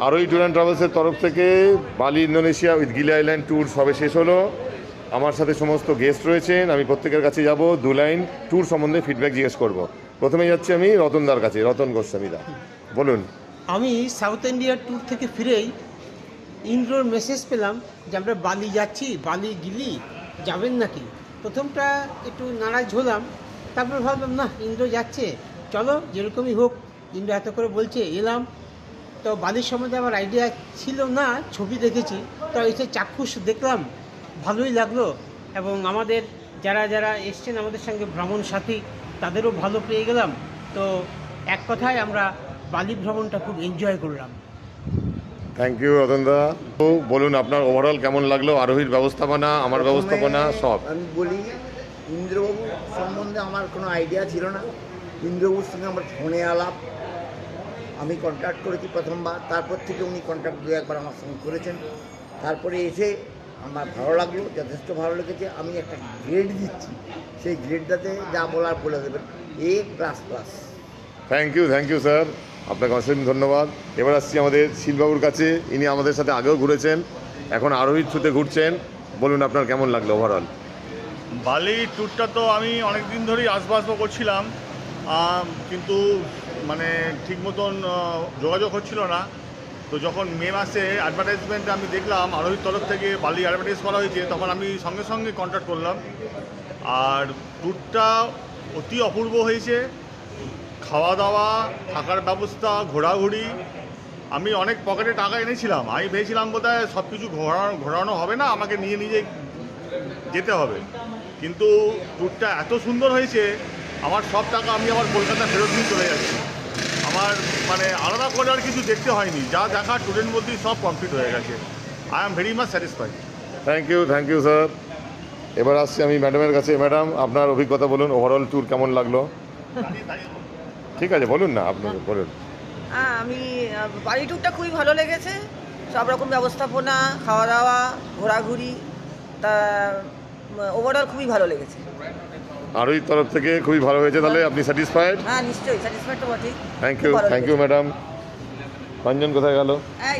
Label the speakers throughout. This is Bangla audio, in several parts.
Speaker 1: আরোহী ট্যুর অ্যান্ড ট্রাভেলসের তরফ থেকে বালি ইন্দোনেশিয়া উইথ গিলি আইল্যান্ড ট্যুর সবে শেষ হলো। আমার সাথে সমস্ত গেস্ট রয়েছেন। আমি প্রত্যেকের কাছে যাব, 2 লাইন ট্যুর সম্বন্ধে ফিডব্যাক জিজ্ঞেস করব। প্রথমে যাচ্ছি আমি রতনদার কাছে। রতন গোস্বামীদা, বলুন।
Speaker 2: আমি সাউথ ইন্ডিয়ার ট্যুর থেকে ফিরেই ইন্দ্রর মেসেজ পেলাম যে আমরা বালি যাচ্ছি, বালি গিলি যাবেন নাকি। প্রথমটা একটু নারাজ হলাম, তারপর ভাবলাম না, ইন্দ্র যাচ্ছে, চলো যেরকমই হোক, ইন্দ্র এত করে বলছে, এলাম। তো বালির সম্বন্ধে আমার আইডিয়া ছিল না, ছবি দেখেছি, তো এসে চাক্ষুষ দেখলাম, ভালোই লাগলো। এবং আমাদের যারা যারা এসছেন আমাদের সঙ্গে ভ্রমণ সাথী, তাদেরও ভালো পেয়ে গেলাম। তো এক কথায় আমরা বালি ভ্রমণটা খুব এনজয় করলাম।
Speaker 1: থ্যাংক ইউ রতনদা। তো বলুন আপনার ওভারঅল কেমন লাগলো, আরোহীর ব্যবস্থাপনা, আমার ব্যবস্থাপনা সব।
Speaker 3: আমি বলি, ইন্দ্রবাবু সম্বন্ধে আমার কোনো আইডিয়া ছিল না। ইন্দ্রবাবুর সঙ্গে আমার ফোনে আলাপ, আমি কন্ট্যাক্ট করেছি প্রথমবার, তারপর থেকে উনি কন্ট্যাক্ট 2-1বার আমার সঙ্গে করেছেন। তারপরে এসে আমার ভালো লাগলো, যথেষ্ট ভালো লেগেছে। আমি একটা গ্রেড দিচ্ছি, সেই গ্রেডটাতে যা বলার বলে দেবেন, A++।
Speaker 1: থ্যাংক ইউ স্যার, আপনাকে অসীম ধন্যবাদ। এবার আসছি আমাদের শিলবাবুর কাছে। ইনি আমাদের সাথে আগেও ঘুরেছেন, এখন আরোহীর থ্রুতে ঘুরছেন। বলুন আপনার কেমন লাগলো ওভারঅল।
Speaker 4: বালি ট্যুরটা তো আমি অনেক দিন ধরেই আসবো করছিলাম, কিন্তু মানে ঠিক মতন যোগাযোগ হচ্ছিল না। তো যখন মে মাসে অ্যাডভার্টাইজমেন্ট আমি দেখলাম আরোহীর তরফ থেকে বালি অ্যাডভার্টাইজ করা হয়েছে, তখন আমি সঙ্গে সঙ্গে কন্ট্যাক্ট করলাম। আর ট্যুরটা অতি অপূর্ব হয়েছে। খাওয়া দাওয়া, থাকার ব্যবস্থা, ঘোরাঘুরি। আমি অনেক পকেটে টাকা এনেছিলাম, আমি ভেবেছিলাম বোধহয় সব কিছু ঘোরানো হবে না, আমাকে নিয়ে নিজে যেতে হবে। কিন্তু ট্যুরটা এত সুন্দর হয়েছে, আমার সব টাকা আমি আমার কলকাতা ফেরত নিয়ে চলে যাচ্ছি। আমার মানে আলাদা করে আর কিছু দেখতে হয়নি, যা দেখা ট্যুরের মধ্যেই সব কমপ্লিট হয়ে গেছে। I am very much satisfied.
Speaker 1: Thank you sir. এবার আসছি আমি ম্যাডামের কাছে। ম্যাডাম, আপনার অভিজ্ঞতা বলুন, ওভারঅল ট্যুর কেমন লাগলো। ঠিক আছে, বলুন না, আপনি বলুন।
Speaker 5: হ্যাঁ, আমি বাড়ি ট্যুরটা খুবই ভালো লেগেছে। সব রকম ব্যবস্থাপনা, খাওয়া দাওয়া, ঘোরাঘুরি, তা ওভারঅল খুবই ভালো লেগেছে।
Speaker 1: আরোহীর তরফ থেকে খুবই ভালো হয়েছে, তাহলে আপনি স্যাটিসফাইড।
Speaker 5: হ্যাঁ, নিশ্চয়ই স্যাটিসফাইড তো বটেই।
Speaker 1: Thank you madam. রঞ্জন কোথায় গেল?
Speaker 5: এই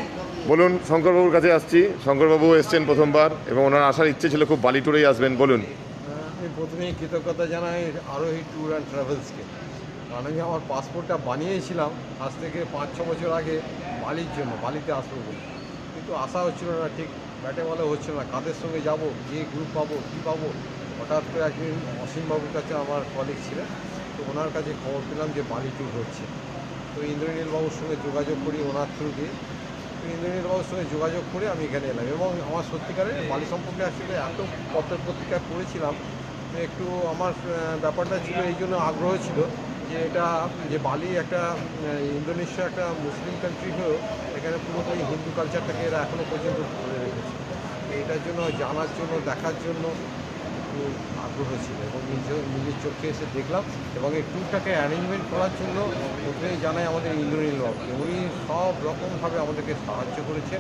Speaker 1: বলুন, শঙ্করবাবুর কাছে আসছি। শঙ্করবাবু এসছেন প্রথমবার এবং ওনার আসার ইচ্ছে ছিল খুব বালি ট্যুরেই আসবেন। বলুন।
Speaker 6: আমি প্রথমেই কৃতজ্ঞতা জানাই আরোহী ট্যুর অ্যান্ড ট্রাভেলসকে। কারণ আমি আমার পাসপোর্টটা বানিয়েছিলাম আজ থেকে 5-6 বছর আগে বালির জন্য, বালিতে আসবো বলে। কিন্তু আসা হচ্ছিল না, ঠিক ব্যাটে বলে হচ্ছিল না, কাদের সঙ্গে যাব, যে গ্রুপ পাবো, কী পাবো। হঠাৎ করে একদিন অসীমবাবুর কাছে আমার কলিগ ছিলেন, তো ওনার কাছে খবর পেলাম যে বালি ট্যুর হচ্ছে। তো ইন্দ্রনীলবাবুর সঙ্গে যোগাযোগ করি ওনার থ্রু দিয়ে। তো ইন্দ্রনীলবাবুর সঙ্গে যোগাযোগ করে আমি এখানে এলাম, এবং আমার সত্যিকারের বালি সম্পর্কে আসলে এত পত্রের পত্রিকায় পড়েছিলাম, একটু আমার ব্যাপারটা ছিল, এই জন্য আগ্রহ ছিল যে এটা যে বালি একটা ইন্দোনেশিয়া একটা মুসলিম কান্ট্রি হয়েও এখানে পুরোপুরি হিন্দু কালচারটাকে এরা এখনও পর্যন্ত ধরে রেখেছে। এটার জন্য জানার জন্য, দেখার জন্য একটু আগ্রহ ছিল, এবং নিজের চোখে এসে দেখলাম। এবং এই ট্যুরটাকে অ্যারেঞ্জমেন্ট করার জন্য প্রথমেই জানাই আমাদের ইন্দ্রনীলবাবুকে, উনি সব রকমভাবে আমাদেরকে সাহায্য করেছে।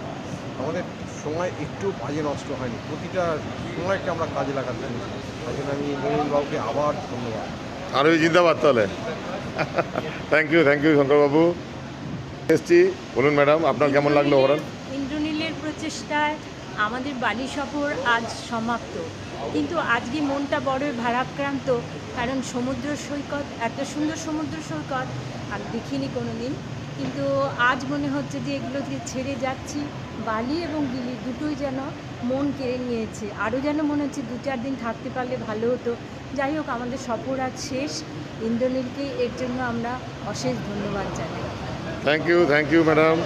Speaker 6: আমাদের সময় একটু বাজে নষ্ট হয়নি, প্রতিটা সময়টা আমরা কাজে লাগাতে পেরেছি। তাই জন্য আমি ইন্দ্রনীলবাবুকে আবার ধন্যবাদ।
Speaker 1: আরোহী জিন্দাবাদ তাহলে। থ্যাংক ইউ শঙ্করবাবু। এসছি, বলুন ম্যাডাম, আপনার কেমন লাগলো ওভারঅল।
Speaker 7: ইন্দ্রনীলের প্রচেষ্টায় আমাদের বালি সফর আজ সমাপ্ত, কিন্তু আজকে মনটা বড়ই ভারাক্রান্ত। কারণ সমুদ্র সৈকত, এত সুন্দর সমুদ্র সৈকত আর দেখিনি কোনো দিন, কিন্তু আজ মনে হচ্ছে যে এগুলোকে ছেড়ে যাচ্ছি। বালি এবং গিলি দুটোই যেন মন কেড়ে নিয়েছে, আরও যেন মনে হচ্ছে 2-4 দিন থাকতে পারলে ভালো হতো। যাই হোক, আমাদের সফর আজ শেষ। ইন্দ্রনীলকে এর জন্য আমরা অশেষ ধন্যবাদ জানাই।
Speaker 1: Thank you madam.